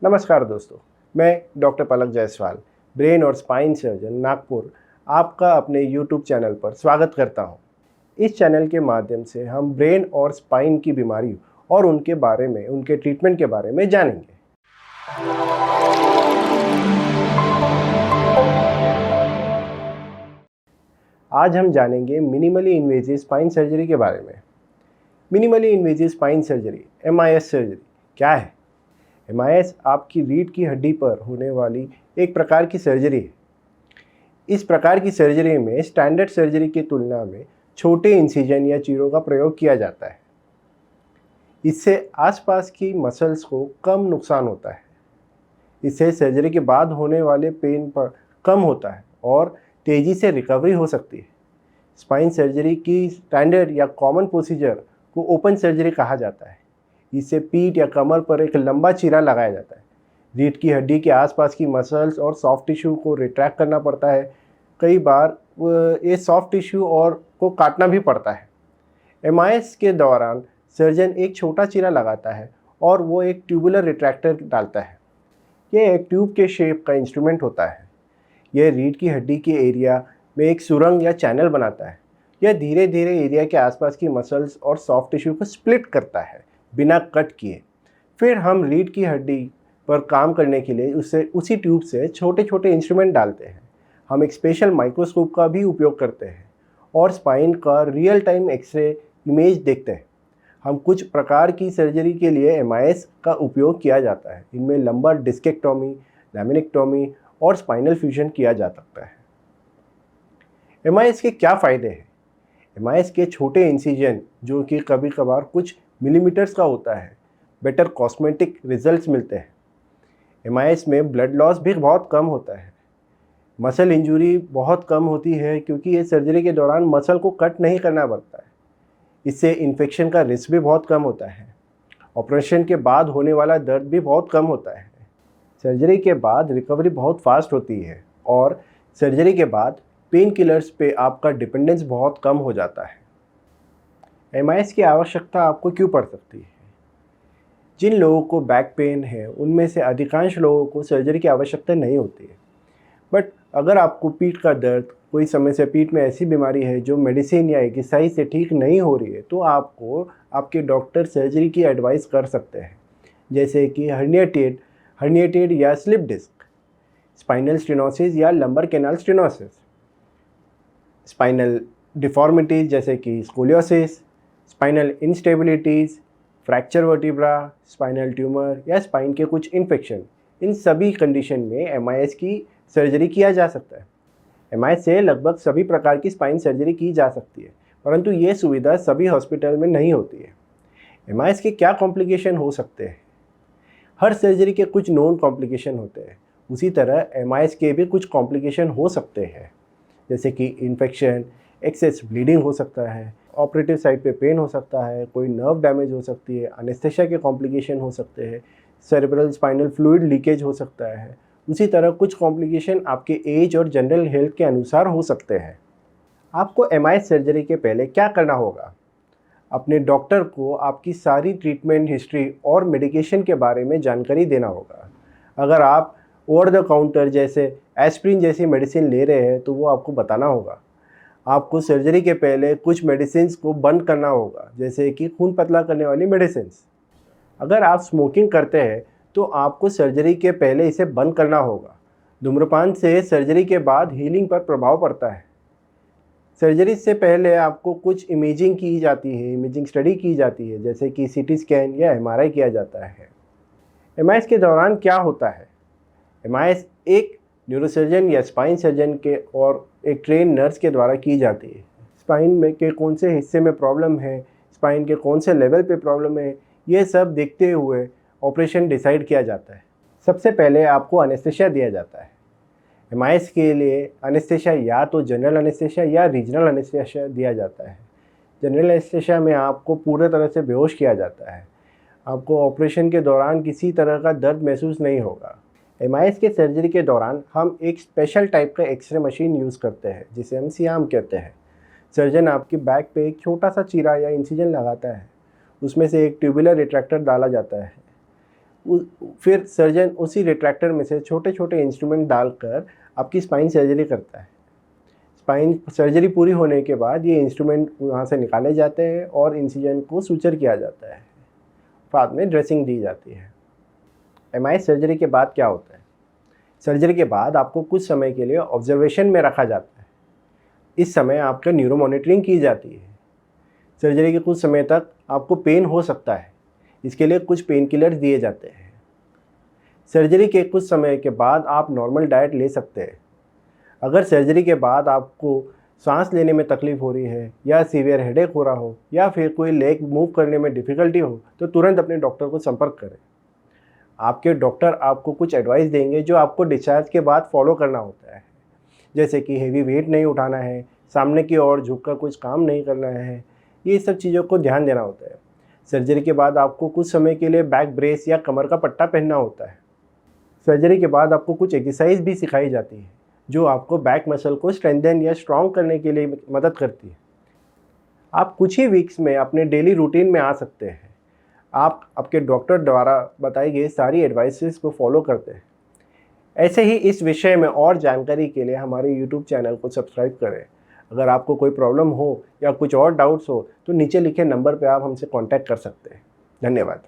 नमस्कार दोस्तों, मैं डॉक्टर पलक जायसवाल, ब्रेन और स्पाइन सर्जन नागपुर, आपका अपने यूट्यूब चैनल पर स्वागत करता हूं। इस चैनल के माध्यम से हम ब्रेन और स्पाइन की बीमारी और उनके बारे में, उनके ट्रीटमेंट के बारे में जानेंगे। आज हम जानेंगे मिनिमली इन्वेजिव स्पाइन सर्जरी के बारे में। Minimally invasive spine surgery (MIS) surgery क्या है? MIS आपकी रीढ़ की हड्डी पर होने वाली एक प्रकार की सर्जरी है। इस प्रकार की सर्जरी में स्टैंडर्ड सर्जरी की तुलना में छोटे इंसिजन या चीरों का प्रयोग किया जाता है। इससे आसपास की मसल्स को कम नुकसान होता है। इससे सर्जरी के बाद होने वाले पेन पर कम होता है और तेज़ी से रिकवरी हो सकती है। स्पाइन सर्जरी की स्टैंडर्ड या कॉमन प्रोसीजर को ओपन सर्जरी कहा जाता है। इससे पीठ या कमर पर एक लंबा चीरा लगाया जाता है। रीढ़ की हड्डी के आसपास की मसल्स और सॉफ्ट टिश्यू को रिट्रैक्ट करना पड़ता है। कई बार ये सॉफ्ट टिश्यू और को काटना भी पड़ता है। MIS के दौरान सर्जन एक छोटा चीरा लगाता है और वो एक ट्यूबुलर रिट्रैक्टर डालता है। यह एक ट्यूब के शेप का इंस्ट्रूमेंट होता है। यह रीढ़ की हड्डी के एरिया में एक सुरंग या चैनल बनाता है। यह धीरे धीरे एरिया के आसपास की मसल्स और सॉफ्ट टिश्यू को स्प्लिट करता है बिना कट किए। फिर हम रीढ़ की हड्डी पर काम करने के लिए उसी ट्यूब से छोटे छोटे इंस्ट्रूमेंट डालते हैं। हम एक स्पेशल माइक्रोस्कोप का भी उपयोग करते हैं और स्पाइन का रियल टाइम एक्सरे इमेज देखते हैं। हम कुछ प्रकार की सर्जरी के लिए MIS का उपयोग किया जाता है। इनमें लंबर डिस्केक्टोमी, लैमिनेक्टोमी और स्पाइनल फ्यूजन किया जा सकता है। MIS के क्या फ़ायदे हैं? MIS के छोटे इंसिजन, जो कि कभी कभार कुछ मिलीमीटर्स का होता है, बेटर कॉस्मेटिक रिजल्ट्स मिलते हैं। MIS में ब्लड लॉस भी बहुत कम होता है। मसल इंजरी बहुत कम होती है क्योंकि ये सर्जरी के दौरान मसल को कट नहीं करना पड़ता है। इससे इन्फेक्शन का रिस्क भी बहुत कम होता है। ऑपरेशन के बाद होने वाला दर्द भी बहुत कम होता है। सर्जरी के बाद रिकवरी बहुत फास्ट होती है और सर्जरी के बाद पेन किलर्स पे आपका डिपेंडेंस बहुत कम हो जाता है। MIS की आवश्यकता आपको क्यों पड़ सकती है? जिन लोगों को बैक पेन है, उनमें से अधिकांश लोगों को सर्जरी की आवश्यकता नहीं होती है। बट अगर आपको पीठ का दर्द, कोई समय से पीठ में ऐसी बीमारी है जो मेडिसिन या एक्सरसाइज से ठीक नहीं हो रही है, तो आपको आपके डॉक्टर सर्जरी की एडवाइस कर सकते हैं, जैसे कि हर्निएटेड या स्लिप डिस्क, स्पाइनल स्टेनोसिस या lumbar canal stenosis, spinal deformities जैसे कि scoliosis, spinal इंस्टेबिलिटीज़, fracture vertebra, spinal tumour या स्पाइन के कुछ इन्फेक्शन। इन सभी कंडीशन में MIS की सर्जरी किया जा सकता है। MIS से लगभग सभी प्रकार की स्पाइन सर्जरी की जा सकती है, परंतु ये सुविधा सभी हॉस्पिटल में नहीं होती है। MIS के क्या कॉम्प्लिकेशन हो सकते हैं? हर सर्जरी के कुछ नोन कॉम्प्लिकेशन होते हैं। उसी तरह MIS के भी कुछ कॉम्प्लिकेशन हो सकते हैं, जैसे कि इन्फेक्शन, एक्सेस ब्लीडिंग हो सकता है, ऑपरेटिव साइट पे पेन हो सकता है, कोई नर्व डैमेज हो सकती है, एनेस्थेसिया के कॉम्प्लिकेशन हो सकते हैं, सेरेब्रल स्पाइनल फ्लूइड लीकेज हो सकता है। उसी तरह कुछ कॉम्प्लिकेशन आपके एज और जनरल हेल्थ के अनुसार हो सकते हैं। आपको MIS सर्जरी के पहले क्या करना होगा? अपने डॉक्टर को आपकी सारी ट्रीटमेंट हिस्ट्री और मेडिकेशन के बारे में जानकारी देना होगा। अगर आप ओवर द काउंटर जैसे एस्प्रिन जैसी मेडिसिन ले रहे हैं, तो वो आपको बताना होगा। आपको सर्जरी के पहले कुछ मेडिसिन्स को बंद करना होगा, जैसे कि खून पतला करने वाली मेडिसिन्स। अगर आप स्मोकिंग करते हैं, तो आपको सर्जरी के पहले इसे बंद करना होगा। धूम्रपान से सर्जरी के बाद हीलिंग पर प्रभाव पड़ता है। सर्जरी से पहले आपको कुछ इमेजिंग की जाती है, इमेजिंग स्टडी की जाती है, जैसे कि CT स्कैन या MRI किया जाता है। MIS के दौरान क्या होता है? MIS एक न्यूरोसर्जन या स्पाइन सर्जन के और एक ट्रेन नर्स के द्वारा की जाती है। स्पाइन में के कौन से हिस्से में प्रॉब्लम है, स्पाइन के कौन से लेवल पे प्रॉब्लम है, ये सब देखते हुए ऑपरेशन डिसाइड किया जाता है। सबसे पहले आपको एनेस्थेसिया दिया जाता है। MIS के लिए एनेस्थेसिया या तो जनरल एनेस्थेसिया या रीजनल एनेस्थेसिया दिया जाता है। जनरल एनेस्थेसिया में आपको पूरी तरह से बेहोश किया जाता है। आपको ऑपरेशन के दौरान किसी तरह का दर्द महसूस नहीं होगा। MIS के सर्जरी के दौरान हम एक स्पेशल टाइप का एक्सरे मशीन यूज़ करते हैं, जिसे हम सियाम कहते हैं। सर्जन आपकी बैक पे एक छोटा सा चीरा या इंसिजन लगाता है। उसमें से एक ट्यूबुलर रिट्रैक्टर डाला जाता है। फिर सर्जन उसी रिट्रैक्टर में से छोटे छोटे इंस्ट्रूमेंट डालकर आपकी स्पाइन सर्जरी करता है। स्पाइन सर्जरी पूरी होने के बाद ये इंस्ट्रूमेंट वहाँ से निकाले जाते हैं और इंसिजन को सूचर किया जाता है, बाद में ड्रेसिंग दी जाती है। एमआईएस सर्जरी के बाद क्या होता है? सर्जरी के बाद आपको कुछ समय के लिए ऑब्जर्वेशन में रखा जाता है। इस समय आपका न्यूरो मॉनिटरिंग की जाती है। सर्जरी के कुछ समय तक आपको पेन हो सकता है, इसके लिए कुछ पेन किलर्स दिए जाते हैं। सर्जरी के कुछ समय के बाद आप नॉर्मल डाइट ले सकते हैं। अगर सर्जरी के बाद आपको सांस लेने में तकलीफ़ हो रही है या सीवियर हेडेक हो रहा हो या फिर कोई लेग मूव करने में डिफ़िकल्टी हो तो तुरंत अपने डॉक्टर को संपर्क करें। आपके डॉक्टर आपको कुछ एडवाइस देंगे जो आपको डिस्चार्ज के बाद फॉलो करना होता है, जैसे कि हेवी वेट नहीं उठाना है, सामने की ओर झुककर कुछ काम नहीं करना है, ये सब चीज़ों को ध्यान देना होता है। सर्जरी के बाद आपको कुछ समय के लिए बैक ब्रेस या कमर का पट्टा पहनना होता है। सर्जरी के बाद आपको कुछ एक्सरसाइज भी सिखाई जाती है जो आपको बैक मसल को स्ट्रेंथन या स्ट्रॉन्ग करने के लिए मदद करती है। आप कुछ ही वीक्स में अपने डेली रूटीन में आ सकते हैं। आप आपके डॉक्टर द्वारा बताई गई सारी एडवाइसेस को फॉलो करते हैं। ऐसे ही इस विषय में और जानकारी के लिए हमारे यूट्यूब चैनल को सब्सक्राइब करें। अगर आपको कोई प्रॉब्लम हो या कुछ और डाउट्स हो तो नीचे लिखे नंबर पर आप हमसे कांटेक्ट कर सकते हैं। धन्यवाद।